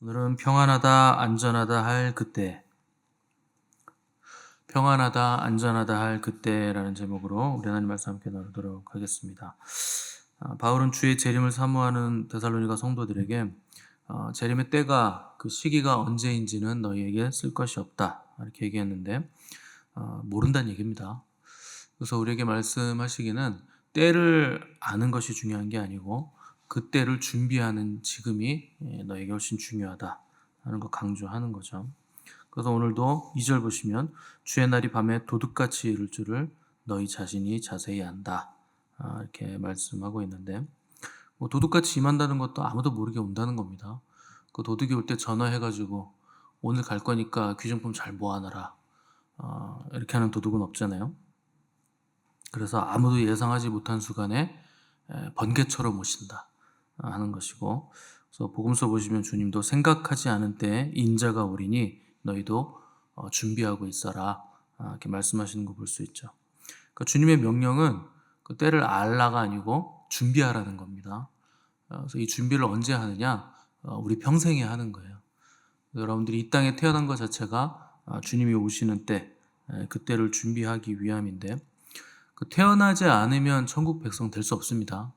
오늘은 평안하다, 안전하다 할 그때, 평안하다, 안전하다 할 그때라는 제목으로 우리 하나님 말씀 함께 나누도록 하겠습니다. 바울은 주의 재림을 사모하는 데살로니가 성도들에게 재림의 때가 그 시기가 언제인지는 너희에게 쓸 것이 없다 이렇게 얘기했는데 모른다는 얘기입니다. 그래서 우리에게 말씀하시기는 때를 아는 것이 중요한 게 아니고 그 때를 준비하는 지금이 너에게 훨씬 중요하다 하는 거 강조하는 거죠. 그래서 오늘도 2절 보시면 주의 날이 밤에 도둑같이 이룰 줄을 너희 자신이 자세히 안다 이렇게 말씀하고 있는데 도둑같이 임한다는 것도 아무도 모르게 온다는 겁니다. 그 도둑이 올 때 전화해가지고 오늘 갈 거니까 귀중품 잘 모아놔라 이렇게 하는 도둑은 없잖아요. 그래서 아무도 예상하지 못한 순간에 번개처럼 오신다 하는 것이고, 그래서 복음서 보시면 주님도 생각하지 않은 때에 인자가 오리니 너희도 준비하고 있어라 이렇게 말씀하시는 거 볼 수 있죠. 그러니까 주님의 명령은 그 때를 알라가 아니고 준비하라는 겁니다. 그래서 이 준비를 언제 하느냐? 우리 평생에 하는 거예요. 여러분들이 이 땅에 태어난 것 자체가 주님이 오시는 때, 그때를 준비하기 위함인데 그 태어나지 않으면 천국 백성 될 수 없습니다.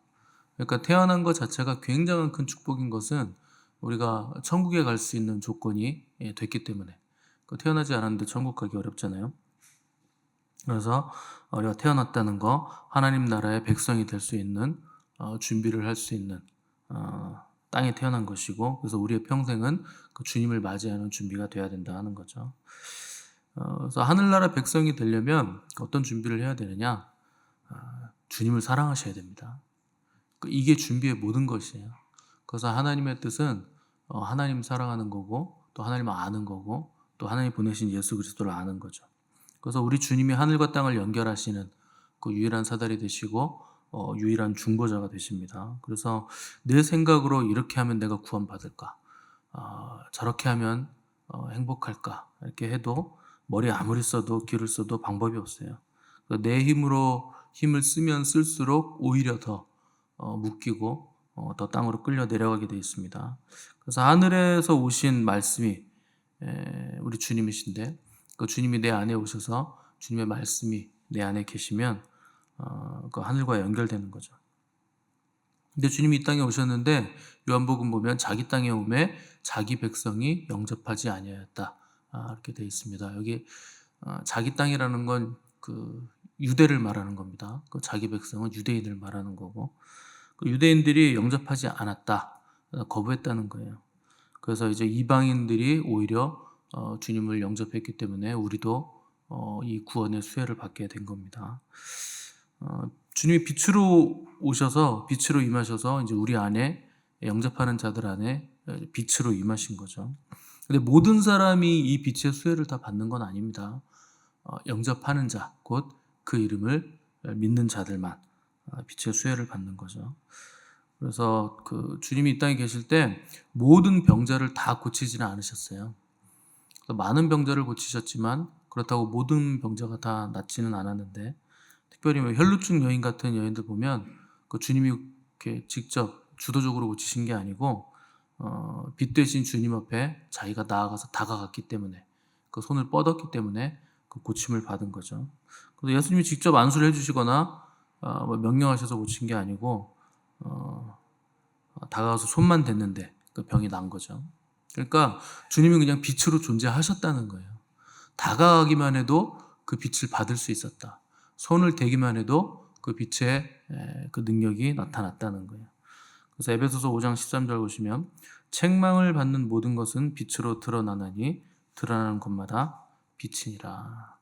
그러니까 태어난 것 자체가 굉장한 큰 축복인 것은 우리가 천국에 갈 수 있는 조건이 됐기 때문에 태어나지 않았는데 천국 가기 어렵잖아요. 그래서 우리가 태어났다는 거 하나님 나라의 백성이 될 수 있는 준비를 할 수 있는 땅에 태어난 것이고 그래서 우리의 평생은 그 주님을 맞이하는 준비가 돼야 된다 하는 거죠. 그래서 하늘나라 백성이 되려면 어떤 준비를 해야 되느냐? 주님을 사랑하셔야 됩니다. 이게 준비의 모든 것이에요. 그래서 하나님의 뜻은 하나님 사랑하는 거고 또 하나님을 아는 거고 또 하나님 보내신 예수 그리스도를 아는 거죠. 그래서 우리 주님이 하늘과 땅을 연결하시는 그 유일한 사다리 되시고 유일한 중보자가 되십니다. 그래서 내 생각으로 이렇게 하면 내가 구원받을까? 저렇게 하면 행복할까? 이렇게 해도 머리 아무리 써도 길을 써도 방법이 없어요. 내 힘으로 힘을 쓰면 쓸수록 오히려 더 묶이고 더 땅으로 끌려 내려가게 되어 있습니다. 그래서 하늘에서 오신 말씀이 우리 주님이신데 그 주님이 내 안에 오셔서 주님의 말씀이 내 안에 계시면 그 하늘과 연결되는 거죠. 근데 주님이 이 땅에 오셨는데 요한복음 보면 자기 땅에 오매 자기 백성이 영접하지 아니하였다 이렇게 되어 있습니다. 여기 자기 땅이라는 건 그 유대를 말하는 겁니다. 그 자기 백성은 유대인을 말하는 거고 그 유대인들이 영접하지 않았다, 거부했다는 거예요. 그래서 이제 이방인들이 오히려 주님을 영접했기 때문에 우리도 이 구원의 수혜를 받게 된 겁니다. 주님이 빛으로 오셔서 빛으로 임하셔서 이제 우리 안에 영접하는 자들 안에 빛으로 임하신 거죠. 근데 모든 사람이 이 빛의 수혜를 다 받는 건 아닙니다. 영접하는 자, 곧 그 이름을 믿는 자들만 빛의 수혜를 받는 거죠. 그래서 그 주님이 이 땅에 계실 때 모든 병자를 다 고치지는 않으셨어요. 많은 병자를 고치셨지만 그렇다고 모든 병자가 다 낫지는 않았는데 특별히 혈루증 여인 같은 여인들 보면 그 주님이 이렇게 직접 주도적으로 고치신 게 아니고 빛 대신 주님 앞에 자기가 나아가서 다가갔기 때문에 그 손을 뻗었기 때문에 그 고침을 받은 거죠. 그래서 예수님이 직접 안수를 해주시거나 명령하셔서 고친 게 아니고 다가가서 손만 댔는데 그 병이 난 거죠. 그러니까 주님이 그냥 빛으로 존재하셨다는 거예요. 다가가기만 해도 그 빛을 받을 수 있었다. 손을 대기만 해도 그 빛의 그 능력이 나타났다는 거예요. 그래서 에베소서 5장 13절 보시면 책망을 받는 모든 것은 빛으로 드러나나니 드러나는 것마다 빛이니라.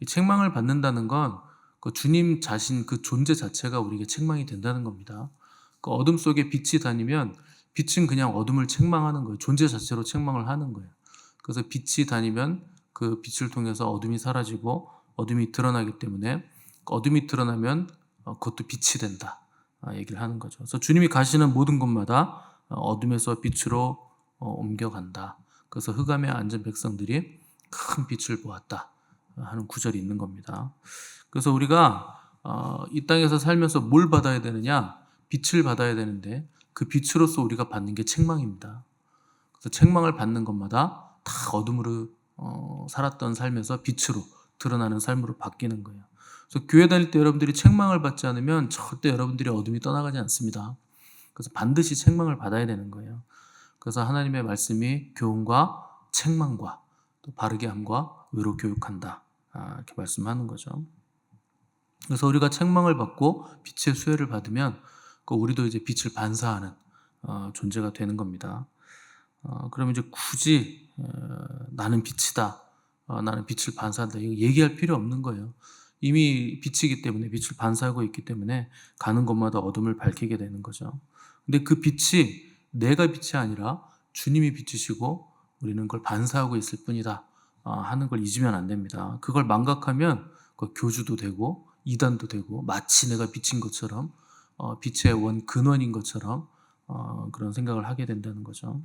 이 책망을 받는다는 건 그 주님 자신 그 존재 자체가 우리에게 책망이 된다는 겁니다. 그 어둠 속에 빛이 다니면 빛은 그냥 어둠을 책망하는 거예요. 존재 자체로 책망을 하는 거예요. 그래서 빛이 다니면 그 빛을 통해서 어둠이 사라지고 어둠이 드러나기 때문에 어둠이 드러나면 그것도 빛이 된다 얘기를 하는 거죠. 그래서 주님이 가시는 모든 곳마다 어둠에서 빛으로 옮겨간다. 그래서 흑암에 앉은 백성들이 큰 빛을 보았다 하는 구절이 있는 겁니다. 그래서 우리가 이 땅에서 살면서 뭘 받아야 되느냐? 빛을 받아야 되는데 그 빛으로서 우리가 받는 게 책망입니다. 그래서 책망을 받는 것마다 다 어둠으로 살았던 삶에서 빛으로 드러나는 삶으로 바뀌는 거예요. 그래서 교회 다닐 때 여러분들이 책망을 받지 않으면 절대 여러분들이 어둠이 떠나가지 않습니다. 그래서 반드시 책망을 받아야 되는 거예요. 그래서 하나님의 말씀이 교훈과 책망과 또 바르게 함과 의로 교육한다. 이렇게 말씀하는 거죠. 그래서 우리가 책망을 받고 빛의 수혜를 받으면 우리도 이제 빛을 반사하는 존재가 되는 겁니다. 그럼 이제 굳이 나는 빛이다, 나는 빛을 반사한다, 이거 얘기할 필요 없는 거예요. 이미 빛이기 때문에, 빛을 반사하고 있기 때문에 가는 곳마다 어둠을 밝히게 되는 거죠. 근데 그 빛이 내가 빛이 아니라 주님이 빛이시고 우리는 그걸 반사하고 있을 뿐이다 하는 걸 잊으면 안 됩니다. 그걸 망각하면 교주도 되고 이단도 되고 마치 내가 빛인 것처럼 빛의 근원인 것처럼 그런 생각을 하게 된다는 거죠.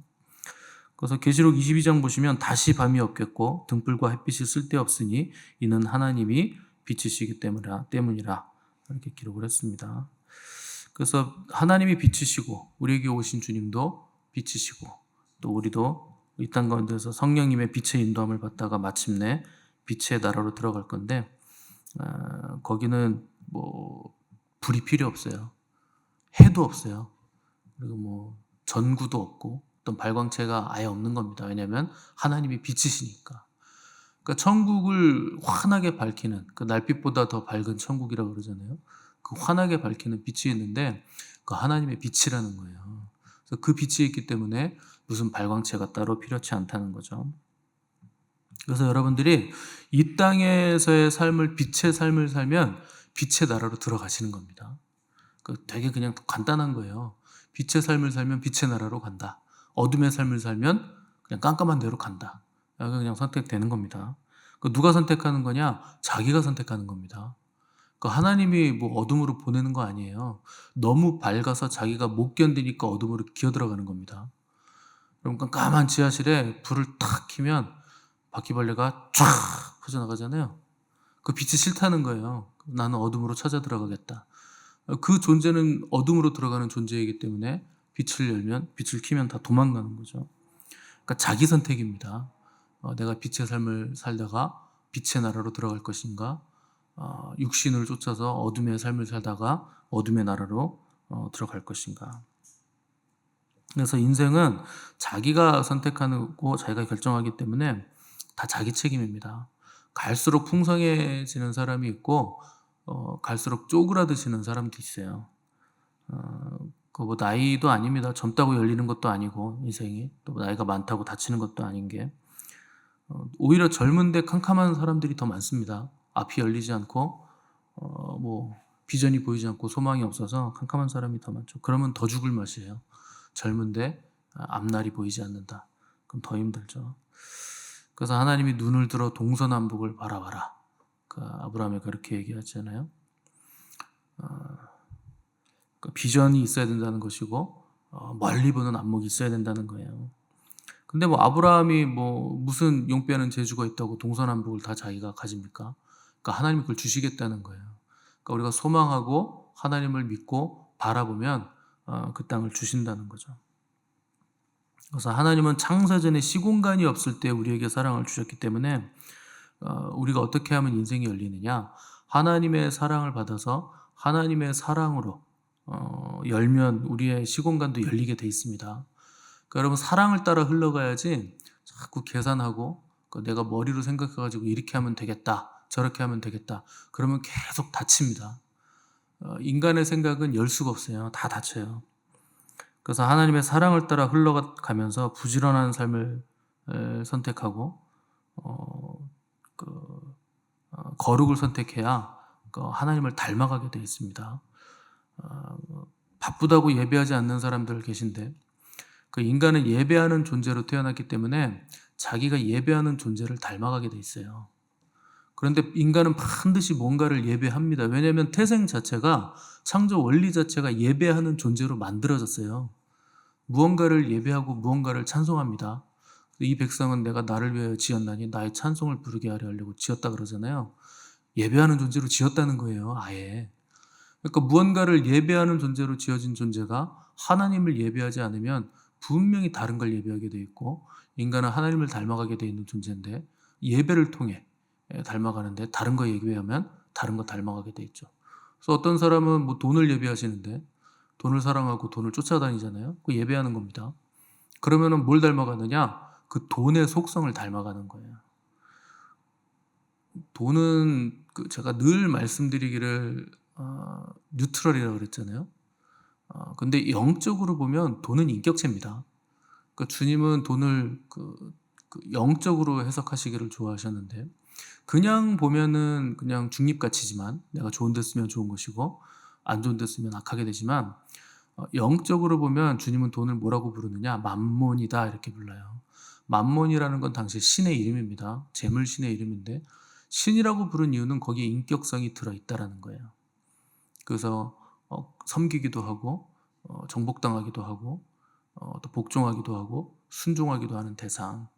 그래서 계시록 22장 보시면 다시 밤이 없겠고 등불과 햇빛이 쓸데없으니 이는 하나님이 빛이시기 때문이라 이렇게 기록을 했습니다. 그래서 하나님이 빛이시고 우리에게 오신 주님도 빛이시고 또 우리도 이 땅 가운데서 성령님의 빛의 인도함을 받다가 마침내 빛의 나라로 들어갈 건데 거기는 뭐 불이 필요 없어요. 해도 없어요. 그리고 뭐 전구도 없고 어떤 발광체가 아예 없는 겁니다. 왜냐하면 하나님이 빛이시니까. 그러니까 천국을 환하게 밝히는 그 날빛보다 더 밝은 천국이라고 그러잖아요. 그 환하게 밝히는 빛이 있는데 그 하나님의 빛이라는 거예요. 그래서 그 빛이 있기 때문에 무슨 발광체가 따로 필요치 않다는 거죠. 그래서 여러분들이 이 땅에서의 삶을 빛의 삶을 살면 빛의 나라로 들어가시는 겁니다. 되게 그냥 간단한 거예요. 빛의 삶을 살면 빛의 나라로 간다. 어둠의 삶을 살면 그냥 깜깜한 데로 간다. 그냥 선택되는 겁니다. 누가 선택하는 거냐? 자기가 선택하는 겁니다. 하나님이 뭐 어둠으로 보내는 거 아니에요. 너무 밝아서 자기가 못 견디니까 어둠으로 기어들어가는 겁니다. 여러분 깜깜한 지하실에 불을 탁 켜면 바퀴벌레가 쫙 퍼져나가잖아요. 그 빛이 싫다는 거예요. 나는 어둠으로 찾아 들어가겠다. 그 존재는 어둠으로 들어가는 존재이기 때문에 빛을 켜면 다 도망가는 거죠. 그러니까 자기 선택입니다. 내가 빛의 삶을 살다가 빛의 나라로 들어갈 것인가, 육신을 쫓아서 어둠의 삶을 살다가 어둠의 나라로 들어갈 것인가. 그래서 인생은 자기가 선택하고 자기가 결정하기 때문에 다 자기 책임입니다. 갈수록 풍성해지는 사람이 있고 갈수록 쪼그라드시는 사람도 있어요. 뭐 나이도 아닙니다. 젊다고 열리는 것도 아니고 인생이 또 나이가 많다고 다치는 것도 아닌 게 오히려 젊은데 캄캄한 사람들이 더 많습니다. 앞이 열리지 않고 뭐 비전이 보이지 않고 소망이 없어서 캄캄한 사람이 더 많죠. 그러면 더 죽을 맛이에요. 젊은데 앞날이 보이지 않는다. 그럼 더 힘들죠. 그래서 하나님이 눈을 들어 동서남북을 바라봐라. 아브라함이 그렇게 얘기하잖아요. 비전이 있어야 된다는 것이고 멀리 보는 안목이 있어야 된다는 거예요. 근데 뭐 아브라함이 뭐 무슨 용 빼는 재주가 있다고 동서남북을 다 자기가 가집니까? 하나님이 그걸 주시겠다는 거예요. 우리가 소망하고 하나님을 믿고 바라보면 그 땅을 주신다는 거죠. 그래서 하나님은 창세전에 시공간이 없을 때 우리에게 사랑을 주셨기 때문에 우리가 어떻게 하면 인생이 열리느냐? 하나님의 사랑을 받아서 하나님의 사랑으로 열면 우리의 시공간도 열리게 돼 있습니다. 여러분 사랑을 따라 흘러가야지 자꾸 계산하고 내가 머리로 생각해가지고 이렇게 하면 되겠다, 저렇게 하면 되겠다. 그러면 계속 다칩니다. 인간의 생각은 열 수가 없어요. 다 다쳐요. 그래서 하나님의 사랑을 따라 흘러가면서 부지런한 삶을 선택하고 거룩을 선택해야 하나님을 닮아가게 되어 있습니다. 바쁘다고 예배하지 않는 사람들 계신데 인간은 예배하는 존재로 태어났기 때문에 자기가 예배하는 존재를 닮아가게 돼 있어요. 그런데 인간은 반드시 뭔가를 예배합니다. 왜냐하면 태생 자체가 창조 원리 자체가 예배하는 존재로 만들어졌어요. 무언가를 예배하고 무언가를 찬송합니다. 이 백성은 내가 나를 위하여 지었나니 나의 찬송을 부르게 하려 하려고 지었다 그러잖아요. 예배하는 존재로 지었다는 거예요. 아예. 그러니까 무언가를 예배하는 존재로 지어진 존재가 하나님을 예배하지 않으면 분명히 다른 걸 예배하게 돼 있고, 인간은 하나님을 닮아가게 돼 있는 존재인데 예배를 통해 닮아가는데, 다른 거 예배하면 다른 거 닮아가게 돼 있죠. 그래서 어떤 사람은 뭐 돈을 예배하시는데 돈을 사랑하고 돈을 쫓아다니잖아요. 그 예배하는 겁니다. 그러면은 뭘 닮아가느냐? 그 돈의 속성을 닮아가는 거예요. 돈은 제가 늘 말씀드리기를 뉴트럴이라고 그랬잖아요. 근데 영적으로 보면 돈은 인격체입니다. 그러니까 주님은 돈을 영적으로 해석하시기를 좋아하셨는데, 그냥 보면은 그냥 중립가치지만, 내가 좋은 데 쓰면 좋은 것이고 안 좋은 데 쓰면 악하게 되지만, 영적으로 보면 주님은 돈을 뭐라고 부르느냐? 맘몬이다, 이렇게 불러요. 맘몬이라는 건 당시 신의 이름입니다. 재물 신의 이름인데, 신이라고 부른 이유는 거기에 인격성이 들어있다라는 거예요. 그래서 섬기기도 하고 정복당하기도 하고 또 복종하기도 하고 순종하기도 하는 대상,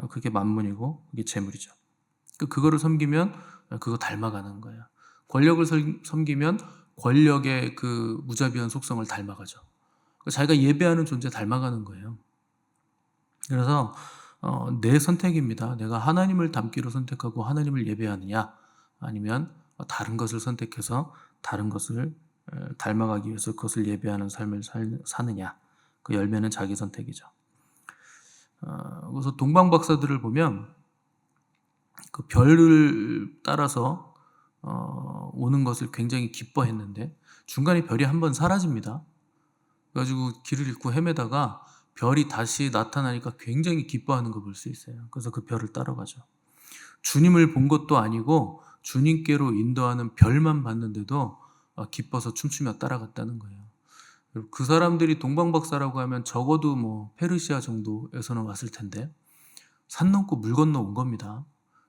그게 만문이고 그게 재물이죠. 그거를 섬기면 그거 닮아가는 거예요. 권력을 섬기면 권력의 그 무자비한 속성을 닮아가죠. 자기가 예배하는 존재 닮아가는 거예요. 그래서 내 선택입니다. 내가 하나님을 닮기로 선택하고 하나님을 예배하느냐, 아니면 다른 것을 선택해서 다른 것을 닮아가기 위해서 그것을 예배하는 삶을 사느냐. 그 열매는 자기 선택이죠. 그래서 동방 박사들을 보면 그 별을 따라서 오는 것을 굉장히 기뻐했는데 중간에 별이 한번 사라집니다. 그래가지고 길을 잃고 헤매다가 별이 다시 나타나니까 굉장히 기뻐하는 거 볼 수 있어요. 그래서 그 별을 따라가죠. 주님을 본 것도 아니고 주님께로 인도하는 별만 봤는데도 기뻐서 춤추며 따라갔다는 거예요. 그 사람들이 동방박사라고 하면 적어도 뭐 페르시아 정도에서는 왔을 텐데 산 넘고 물 건너 온 겁니다.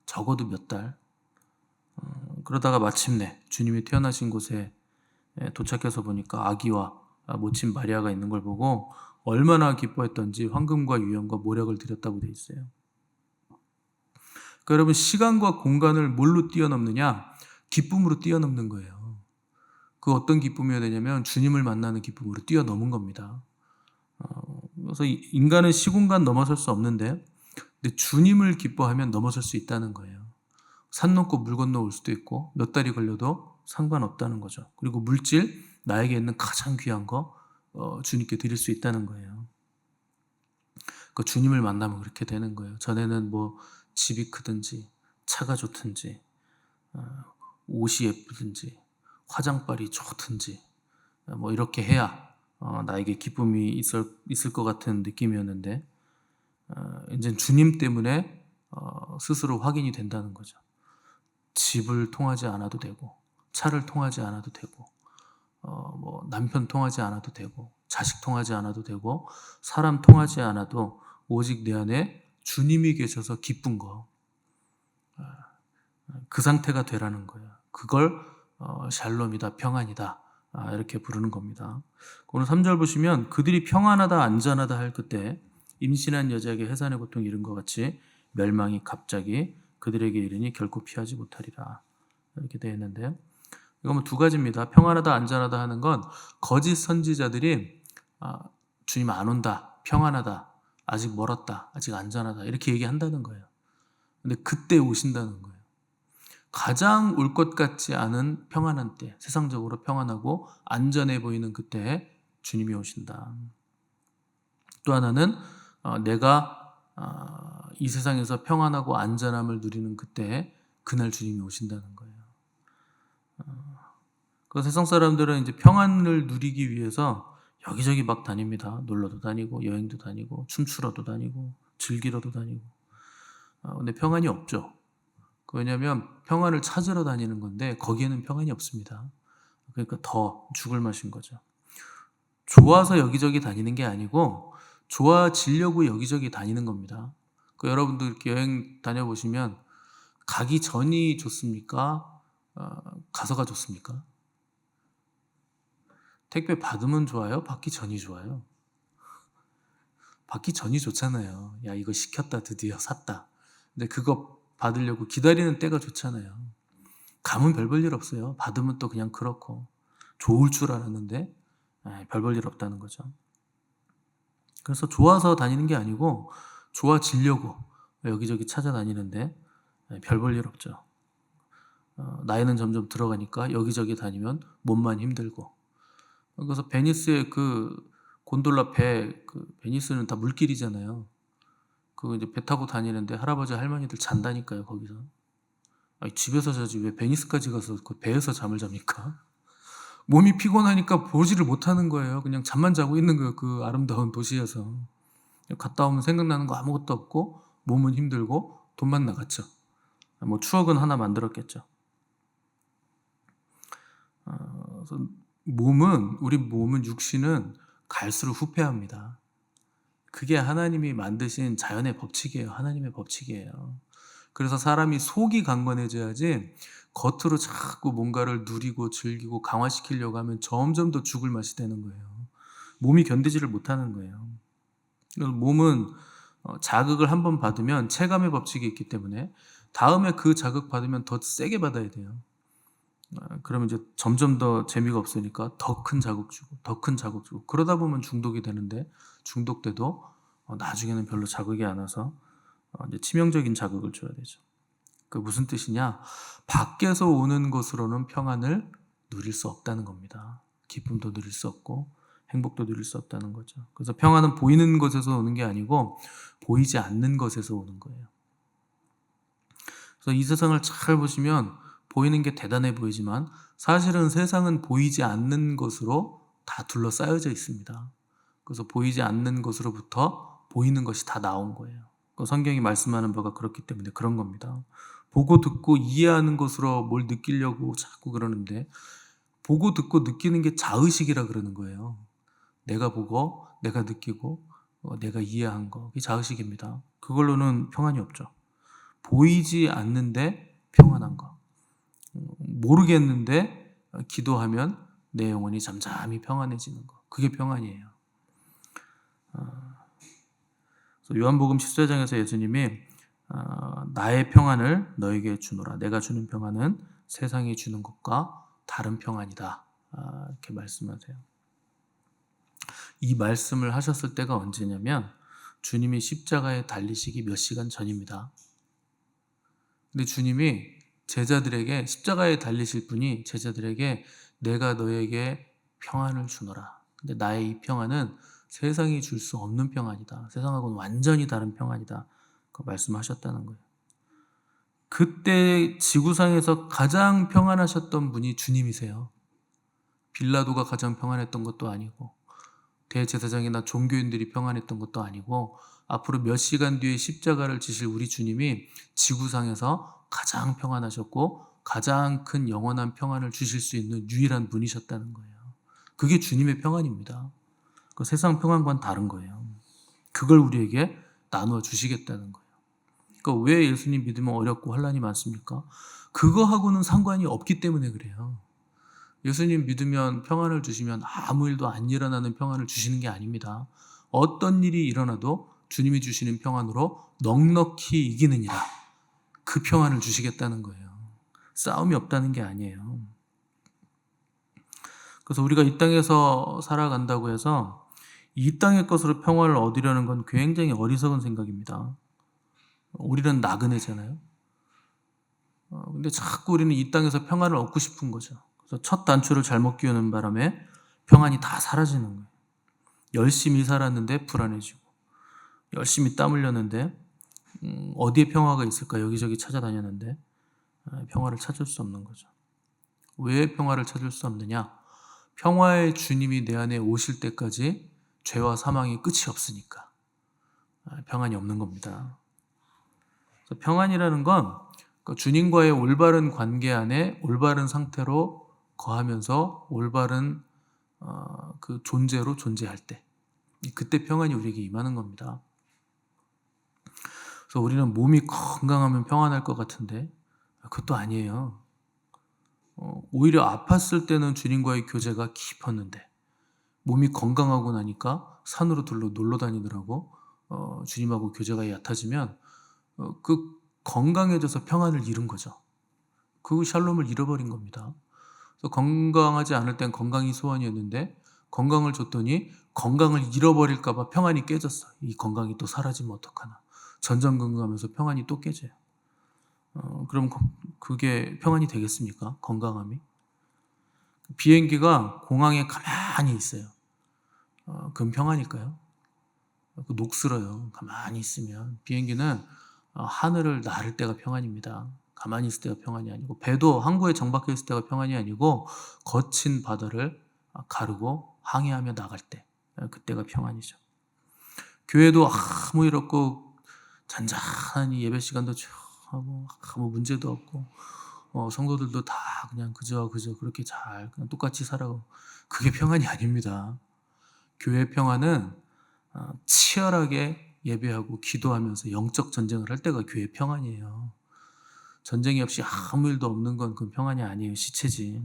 적어도 몇 달. 그러다가 마침내 주님이 태어나신 곳에 도착해서 보니까 아기와 모친 마리아가 있는 걸 보고 얼마나 기뻐했던지 황금과 유연과 모략을 드렸다고 돼 있어요. 그러니까 여러분, 시간과 공간을 뭘로 뛰어넘느냐? 기쁨으로 뛰어넘는 거예요. 그 어떤 기쁨이어야 되냐면 주님을 만나는 기쁨으로 뛰어넘은 겁니다. 그래서 인간은 시공간 넘어설 수 없는데, 근데 주님을 기뻐하면 넘어설 수 있다는 거예요. 산 넘고 물 건너 올 수도 있고 몇 달이 걸려도 상관없다는 거죠. 그리고 물질, 나에게 있는 가장 귀한 거 주님께 드릴 수 있다는 거예요. 그 주님을 만나면 그렇게 되는 거예요. 전에는 뭐 집이 크든지 차가 좋든지 옷이 예쁘든지 화장빨이 좋든지 뭐 이렇게 해야 나에게 기쁨이 있을 것 같은 느낌이었는데, 이제 주님 때문에 스스로 확인이 된다는 거죠. 집을 통하지 않아도 되고 차를 통하지 않아도 되고 뭐 남편 통하지 않아도 되고 자식 통하지 않아도 되고 사람 통하지 않아도 오직 내 안에 주님이 계셔서 기쁜 거, 그 상태가 되라는 거예요. 그걸 샬롬이다, 평안이다, 이렇게 부르는 겁니다. 오늘 3절 보시면 그들이 평안하다 안전하다 할 그때 임신한 여자에게 해산의 고통이 이른 것 같이 멸망이 갑자기 그들에게 이르니 결코 피하지 못하리라, 이렇게 되어 있는데, 이거 뭐 두 가지입니다. 평안하다 안전하다 하는 건 거짓 선지자들이 주님 안 온다, 평안하다, 아직 멀었다, 아직 안전하다 이렇게 얘기한다는 거예요. 근데 그때 오신다는 거예요. 가장 올 것 같지 않은 평안한 때, 세상적으로 평안하고 안전해 보이는 그때 주님이 오신다. 또 하나는 내가 이 세상에서 평안하고 안전함을 누리는 그때, 그날 주님이 오신다는 거예요. 그 세상 사람들은 이제 평안을 누리기 위해서 여기저기 막 다닙니다. 놀러도 다니고 여행도 다니고 춤추러도 다니고 즐기러도 다니고. 근데 평안이 없죠. 왜냐하면 평안을 찾으러 다니는 건데 거기에는 평안이 없습니다. 그러니까 더 죽을 맛인 거죠. 좋아서 여기저기 다니는 게 아니고 좋아지려고 여기저기 다니는 겁니다. 여러분도 이렇게 여행 다녀보시면 가기 전이 좋습니까? 가서가 좋습니까? 택배 받으면 좋아요? 받기 전이 좋아요? 받기 전이 좋잖아요. 야, 이거 시켰다, 드디어 샀다. 근데 그거 받으려고 기다리는 때가 좋잖아요. 가면 별 볼 일 없어요. 받으면 또 그냥 그렇고 좋을 줄 알았는데 별 볼 일 없다는 거죠. 그래서 좋아서 다니는 게 아니고 좋아지려고 여기저기 찾아다니는데 별 볼 일 없죠. 나이는 점점 들어가니까 여기저기 다니면 몸만 힘들고. 그래서 베니스의 그 곤돌라 배, 그 베니스는 다 물길이잖아요. 그 이제 배 타고 다니는데 할아버지 할머니들 잔다니까요, 거기서. 아니, 집에서 자지 왜 베니스까지 가서 그 배에서 잠을 잡니까? 몸이 피곤하니까 보지를 못하는 거예요. 그냥 잠만 자고 있는 거예요, 그 아름다운 도시에서. 갔다 오면 생각나는 거 아무것도 없고 몸은 힘들고 돈만 나갔죠. 뭐 추억은 하나 만들었겠죠. 그래서 우리 몸은 육신은 갈수록 후퇴합니다. 그게 하나님이 만드신 자연의 법칙이에요. 하나님의 법칙이에요. 그래서 사람이 속이 강건해져야지 겉으로 자꾸 뭔가를 누리고 즐기고 강화시키려고 하면 점점 더 죽을 맛이 되는 거예요. 몸이 견디지를 못하는 거예요. 그래서 몸은 자극을 한번 받으면 체감의 법칙이 있기 때문에 다음에 그 자극 받으면 더 세게 받아야 돼요. 그러면 이제 점점 더 재미가 없으니까 더 큰 자극 주고 더 큰 자극 주고 그러다 보면 중독이 되는데 중독돼도 나중에는 별로 자극이 안 와서 이제 치명적인 자극을 줘야 되죠. 그 무슨 뜻이냐? 밖에서 오는 것으로는 평안을 누릴 수 없다는 겁니다. 기쁨도 누릴 수 없고 행복도 누릴 수 없다는 거죠. 그래서 평안은 보이는 것에서 오는 게 아니고 보이지 않는 것에서 오는 거예요. 그래서 이 세상을 잘 보시면 보이는 게 대단해 보이지만 사실은 세상은 보이지 않는 것으로 다 둘러싸여져 있습니다. 그래서 보이지 않는 것으로부터 보이는 것이 다 나온 거예요. 성경이 말씀하는 바가 그렇기 때문에 그런 겁니다. 보고 듣고 이해하는 것으로 뭘 느끼려고 자꾸 그러는데 보고 듣고 느끼는 게 자의식이라 그러는 거예요. 내가 보고 내가 느끼고 내가 이해한 거, 이게 자의식입니다. 그걸로는 평안이 없죠. 보이지 않는데 평안한 거, 모르겠는데 기도하면 내 영혼이 잠잠히 평안해지는 거, 그게 평안이에요. 요한복음 14장에서 예수님이 나의 평안을 너에게 주노라, 내가 주는 평안은 세상이 주는 것과 다른 평안이다, 이렇게 말씀하세요. 이 말씀을 하셨을 때가 언제냐면 주님이 십자가에 달리시기 몇 시간 전입니다. 근데 주님이 제자들에게, 십자가에 달리실 분이 제자들에게 내가 너에게 평안을 주노라, 근데 나의 이 평안은 세상이 줄 수 없는 평안이다, 세상하고는 완전히 다른 평안이다, 그 말씀하셨다는 거예요. 그때 지구상에서 가장 평안하셨던 분이 주님이세요. 빌라도가 가장 평안했던 것도 아니고 대제사장이나 종교인들이 평안했던 것도 아니고 앞으로 몇 시간 뒤에 십자가를 지실 우리 주님이 지구상에서 가장 평안하셨고 가장 큰 영원한 평안을 주실 수 있는 유일한 분이셨다는 거예요. 그게 주님의 평안입니다. 그 세상 평안과는 다른 거예요. 그걸 우리에게 나누어 주시겠다는 거예요. 그러니까 왜 예수님 믿으면 어렵고 환난이 많습니까? 그거하고는 상관이 없기 때문에 그래요. 예수님 믿으면 평안을 주시면 아무 일도 안 일어나는 평안을 주시는 게 아닙니다. 어떤 일이 일어나도 주님이 주시는 평안으로 넉넉히 이기느니라, 그 평안을 주시겠다는 거예요. 싸움이 없다는 게 아니에요. 그래서 우리가 이 땅에서 살아간다고 해서 이 땅의 것으로 평안을 얻으려는 건 굉장히 어리석은 생각입니다. 우리는 나그네잖아요. 근데 자꾸 우리는 이 땅에서 평안을 얻고 싶은 거죠. 그래서 첫 단추를 잘못 끼우는 바람에 평안이 다 사라지는 거예요. 열심히 살았는데 불안해지고, 열심히 땀 흘렸는데 어디에 평화가 있을까 여기저기 찾아다녔는데 평화를 찾을 수 없는 거죠. 왜 평화를 찾을 수 없느냐? 평화의 주님이 내 안에 오실 때까지 죄와 사망이 끝이 없으니까 평안이 없는 겁니다. 그래서 평안이라는 건 주님과의 올바른 관계 안에 올바른 상태로 거하면서 올바른 그 존재로 존재할 때, 그때 평안이 우리에게 임하는 겁니다. 그래서 우리는 몸이 건강하면 평안할 것 같은데 그것도 아니에요. 오히려 아팠을 때는 주님과의 교제가 깊었는데 몸이 건강하고 나니까 산으로 놀러 다니더라고 주님하고 교제가 얕아지면 그 건강해져서 평안을 잃은 거죠. 그 샬롬을 잃어버린 겁니다. 그래서 건강하지 않을 땐 건강이 소원이었는데 건강을 줬더니 건강을 잃어버릴까 봐 평안이 깨졌어. 이 건강이 또 사라지면 어떡하나. 전전긍긍하면서 평안이 또 깨져요. 그럼 그게 평안이 되겠습니까? 건강함이? 비행기가 공항에 가만히 있어요. 그럼 평안일까요? 녹슬어요. 가만히 있으면. 비행기는 하늘을 나를 때가 평안입니다. 가만히 있을 때가 평안이 아니고, 배도 항구에 정박해 있을 때가 평안이 아니고 거친 바다를 가르고 항해하며 나갈 때, 그때가 평안이죠. 교회도 아무 일 없고 잔잔하니 예배 시간도 쭉 하고 아무 문제도 없고 성도들도 다 그냥 그저 그렇게 잘 그냥 똑같이 살아가고, 그게 평안이 아닙니다. 교회 평안은 치열하게 예배하고 기도하면서 영적 전쟁을 할 때가 교회 평안이에요. 전쟁이 없이 아무 일도 없는 건 그건 평안이 아니에요. 시체지.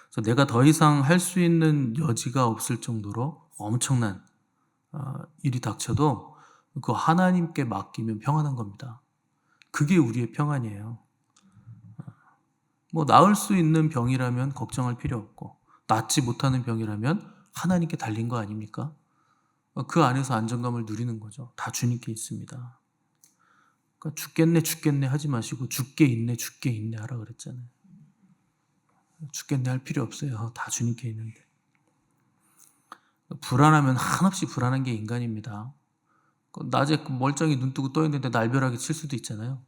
그래서 내가 더 이상 할 수 있는 여지가 없을 정도로 엄청난 일이 닥쳐도 그 하나님께 맡기면 평안한 겁니다. 그게 우리의 평안이에요. 뭐 나을 수 있는 병이라면 걱정할 필요 없고, 낫지 못하는 병이라면 하나님께 달린 거 아닙니까? 그 안에서 안정감을 누리는 거죠. 다 주님께 있습니다. 그러니까 죽겠네 하지 마시고 죽게 있네 하라 그랬잖아요. 죽겠네 할 필요 없어요. 다 주님께 있는데. 불안하면 한없이 불안한 게 인간입니다. 낮에 멀쩡히 눈 뜨고 떠 있는데 날벼락이 칠 수도 있잖아요.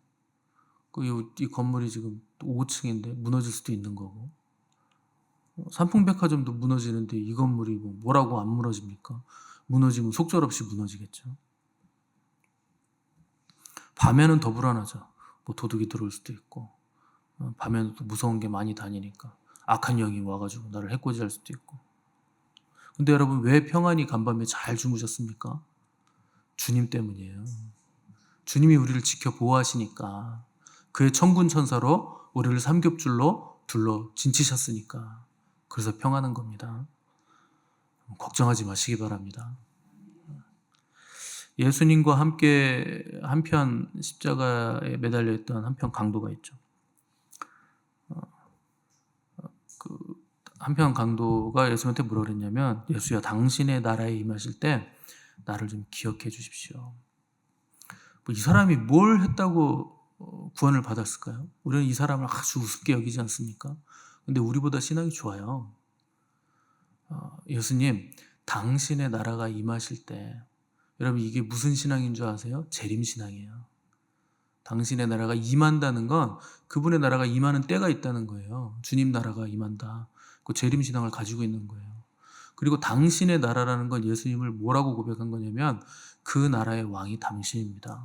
이 건물이 지금 5층인데 무너질 수도 있는 거고, 삼풍백화점도 무너지는데 이 건물이 뭐라고 안 무너집니까? 무너지면 속절없이 무너지겠죠. 밤에는 더 불안하죠. 뭐 도둑이 들어올 수도 있고, 밤에는 또 무서운 게 많이 다니니까 악한 영이 와가지고 나를 해코지할 수도 있고. 근데 여러분, 왜 평안히 간밤에 잘 주무셨습니까? 주님 때문이에요. 주님이 우리를 지켜 보호하시니까, 그의 천군 천사로 우리를 삼겹줄로 둘러 진치셨으니까, 그래서 평안한 겁니다. 걱정하지 마시기 바랍니다. 예수님과 함께 한편 십자가에 매달려 있던 한편 강도가 있죠. 그 한편 강도가 예수님한테 뭐라 그랬냐면, 예수야, 당신의 나라에 임하실 때 나를 좀 기억해 주십시오. 이 사람이 뭘 했다고 구원을 받았을까요? 우리는 이 사람을 아주 우습게 여기지 않습니까? 근데 우리보다 신앙이 좋아요. 예수님, 당신의 나라가 임하실 때, 여러분 이게 무슨 신앙인 줄 아세요? 재림신앙이에요. 당신의 나라가 임한다는 건 그분의 나라가 임하는 때가 있다는 거예요. 주님 나라가 임한다. 그 재림신앙을 가지고 있는 거예요. 그리고 당신의 나라라는 건 예수님을 뭐라고 고백한 거냐면, 그 나라의 왕이 당신입니다.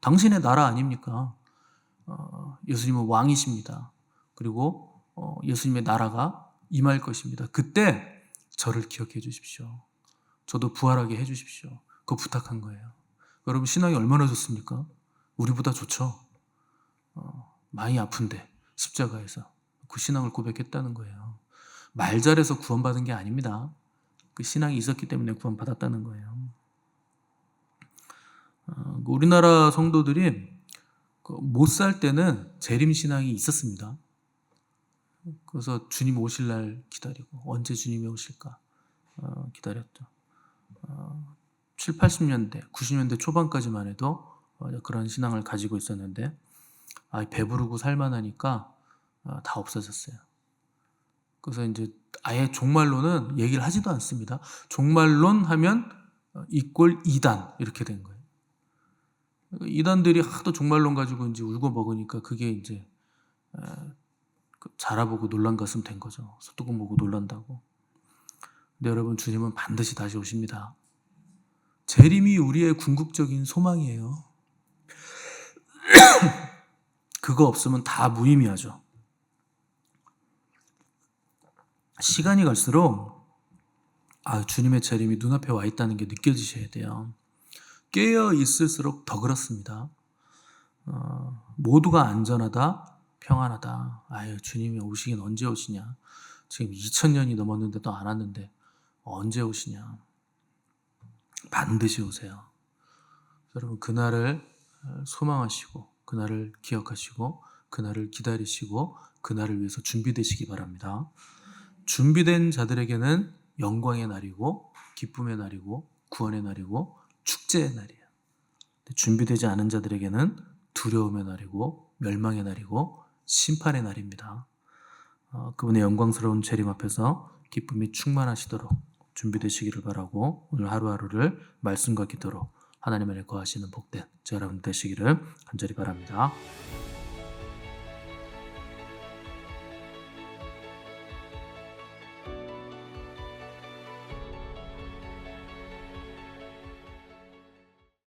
당신의 나라 아닙니까? 예수님은 왕이십니다. 그리고 예수님의 나라가 임할 것입니다. 그때 저를 기억해 주십시오. 저도 부활하게 해 주십시오. 그거 부탁한 거예요. 여러분, 신앙이 얼마나 좋습니까? 우리보다 좋죠. 많이 아픈데 십자가에서 그 신앙을 고백했다는 거예요. 말 잘해서 구원받은 게 아닙니다. 그 신앙이 있었기 때문에 구원받았다는 거예요. 우리나라 성도들이 못 살 때는 재림신앙이 있었습니다. 그래서 주님 오실 날 기다리고, 언제 주님이 오실까 기다렸죠. 7, 80년대, 90년대 초반까지만 해도 그런 신앙을 가지고 있었는데, 배부르고 살만하니까 다 없어졌어요. 그래서 이제 아예 종말론은 얘기를 하지도 않습니다. 종말론 하면 이꼴 이단, 이렇게 된 거예요. 이단들이 하도 종말론 가지고 이제 울고 먹으니까 그게 이제 자라보고 놀란 가슴 된 거죠. 소뚜껑 보고 놀란다고. 근데 여러분, 주님은 반드시 다시 오십니다. 재림이 우리의 궁극적인 소망이에요. 그거 없으면 다 무의미하죠. 시간이 갈수록 주님의 재림이 눈앞에 와 있다는 게 느껴지셔야 돼요. 깨어 있을수록 더 그렇습니다. 모두가 안전하다, 평안하다. 주님이 오시긴 언제 오시냐. 지금 2000년이 넘었는데도 안 왔는데 언제 오시냐. 반드시 오세요. 여러분, 그날을 소망하시고, 그날을 기억하시고, 그날을 기다리시고, 그날을 위해서 준비되시기 바랍니다. 준비된 자들에게는 영광의 날이고 기쁨의 날이고 구원의 날이고 축제의 날이에요. 준비되지 않은 자들에게는 두려움의 날이고 멸망의 날이고 심판의 날입니다. 그분의 영광스러운 재림 앞에서 기쁨이 충만하시도록 준비되시기를 바라고 오늘 하루하루를 말씀과 기도로 하나님 안에 거하시는 복된 저 여러분 되시기를 간절히 바랍니다.